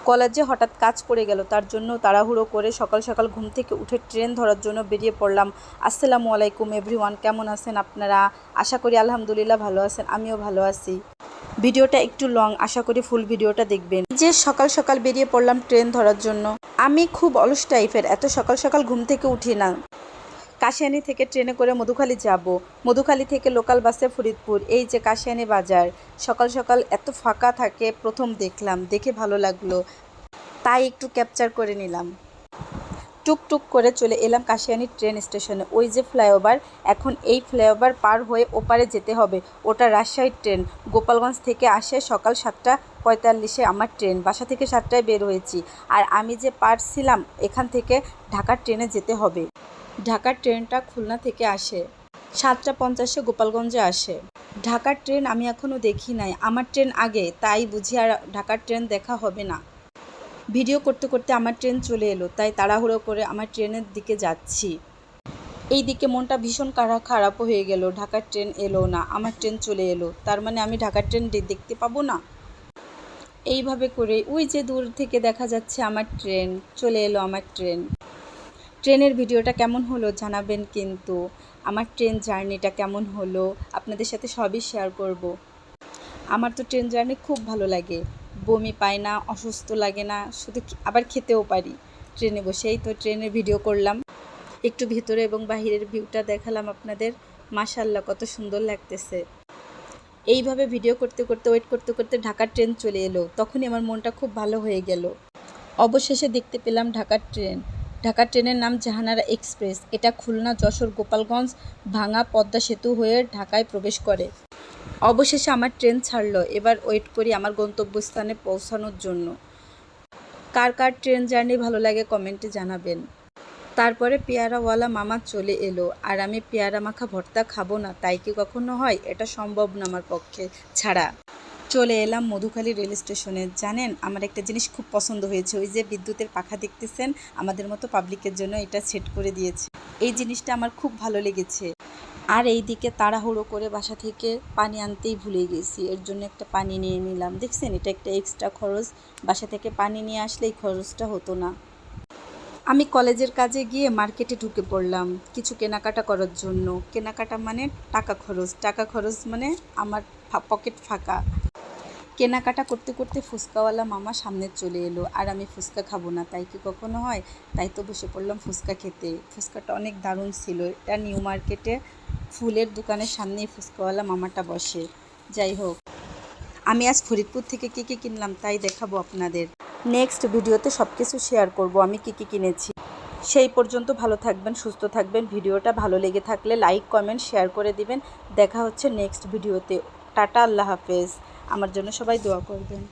কলেজে হঠাৎ কাজ পড়ে গেল, তার জন্য তাড়াহুড়ো করে সকাল সকাল ঘুম থেকে উঠে ট্রেন ধরার জন্য বেরিয়ে পড়লাম। আসসালামু আলাইকুম এভরিওয়ান, কেমন আছেন আপনারা? আশা করি আলহামদুলিল্লাহ ভালো আছেন, আমিও ভালো আছি। ভিডিওটা একটু লং, আশা করি ফুল ভিডিওটা দেখবেন। যে সকাল সকাল বেরিয়ে পড়লাম ট্রেন ধরার জন্য। আমি খুব অলস টাইপের, এত সকাল সকাল ঘুম থেকে উঠি না। কাশিয়ানী থেকে ট্রেনে করে মধুখালী যাব, মধুখালী থেকে লোকাল বাসে ফরিদপুর। এই যে কাশিয়ানী বাজার, সকাল সকাল এত ফাঁকা থাকে প্রথম দেখলাম, দেখে ভালো লাগলো, তাই একটু ক্যাপচার করে নিলাম। টুকটুক করে চলে এলাম কাশিয়ানী ট্রেন স্টেশনে। ওই যে ফ্লাইওভার, এখন এই ফ্লাইওভার পার হয়ে ওপারে যেতে হবে। ওটা রাজশাহীর ট্রেন, গোপালগঞ্জ থেকে আসে সকাল 7:45-এ আমার ট্রেন। বাসা থেকে 7টায় বের হয়েছি, আর আমি যে পারছিলাম এখান থেকে ঢাকার ট্রেনে যেতে হবে। ঢাকার ট্রেনটা খুলনা থেকে আসে, 7:50-এ গোপালগঞ্জে আসে। ঢাকার ট্রেন আমি এখনও দেখি নাই, আমার ট্রেন আগে, তাই বুঝি আর ঢাকার ট্রেন দেখা হবে না। ভিডিও করতে করতে আমার ট্রেন চলে এলো, তাই তাড়াহুড়ো করে আমার ট্রেনের দিকে যাচ্ছি। এই দিকে মনটা ভীষণ খারাপ হয়ে গেল, ঢাকার ট্রেন এলো না, আমার ট্রেন চলে এলো, তার মানে আমি ঢাকার ট্রেন দেখতে পাবো না। এইভাবে করে ওই যে দূর থেকে দেখা যাচ্ছে আমার ট্রেন চলে এলো। আমার ট্রেনের ভিডিওটা কেমন হলো জানাবেন কিন্তু। আমার ট্রেন জার্নিটা কেমন হলো আপনাদের সাথে সবই শেয়ার করব। আমার তো ট্রেন জার্নি খুব ভালো লাগে, বমি পায় না, অসুস্থ লাগে না, শুধু আবার খেতেও পারি ট্রেনে বসেই। তো ট্রেনের ভিডিও করলাম, একটু ভিতরে এবং বাহিরের ভিউটা দেখালাম আপনাদের। মাশাআল্লাহ কত সুন্দর লাগতেছে। এইভাবে ভিডিও করতে করতে ওয়েট করতে করতে ঢাকার ট্রেন চলে এলো, তখনই আমার মনটা খুব ভালো হয়ে গেল। অবশেষে দেখতে পেলাম ঢাকার ট্রেন। ঢাকার ট্রেনের নাম জাহানারা এক্সপ্রেস। এটা খুলনা, যশোর, গোপালগঞ্জ ভাঙা পদ্মা সেতু হয়ে ঢাকায় প্রবেশ করে। অবশেষে আমার ট্রেন ছাড়লো, এবার ওয়েট করি আমার গন্তব্যস্থানে পৌঁছানোর জন্য। কার কার ট্রেন জার্নি ভালো লাগে কমেন্টে জানাবেন। তারপরে পেয়ারাওয়ালা মামা চলে এলো, আর আমি পেয়ারা মাখা ভর্তা খাবো না, তাই কি কখনো হয়? এটা সম্ভব না আমার পক্ষে ছাড়া। চলে এলাম মধুখালী রেল স্টেশনে। জানেন, আমার একটা জিনিস খুব পছন্দ হয়েছে, ওই যে বিদ্যুতের পাখা দেখতেছেন, আমাদের মতো পাবলিকের জন্য এটা সেট করে দিয়েছে। এই জিনিসটা আমার খুব ভালো লেগেছে। আর এই দিকে তাড়াহুড়ো করে বাসা থেকে পানি আনতেই ভুলে গেছি, এর জন্য একটা পানি নিয়ে নিলাম। দেখছেন, এটা একটা এক্সট্রা খরচ, বাসা থেকে পানি নিয়ে আসলে এই খরচটা হতো না। আমি কলেজের কাজে গিয়ে মার্কেটে ঢুকে পড়লাম কিছু কেনাকাটা করার জন্য। কেনাকাটা মানে টাকা খরচ, টাকা খরচ মানে আমার পকেট ফাঁকা। কেনাকাটা করতে করতে ফুচকাওয়ালা মামা সামনে চলে এলো, আর আমি ফুচকা খাবো না, তাই কি কখনো হয়? তাই তো বসে পড়লাম ফুচকা খেতে। ফুচকাটা অনেক দারুণ ছিল। এটা নিউ মার্কেটে ফুলের দোকানের সামনেই ফুচকাওয়ালা মামাটা বসে। যাই হোক, আমি আজ ফরিদপুর থেকে কী কী কিনলাম তাই দেখাবো আপনাদের। নেক্সট ভিডিওতে সব কিছু শেয়ার করব আমি কী কী কিনেছি। সেই পর্যন্ত ভালো থাকবেন, সুস্থ থাকবেন। ভিডিওটা ভালো লেগে থাকলে লাইক কমেন্ট শেয়ার করে দিবেন। দেখা হচ্ছে নেক্সট ভিডিওতে। টাটা, আল্লাহ হাফেজ। আমার জন্য সবাই দোয়া করবেন।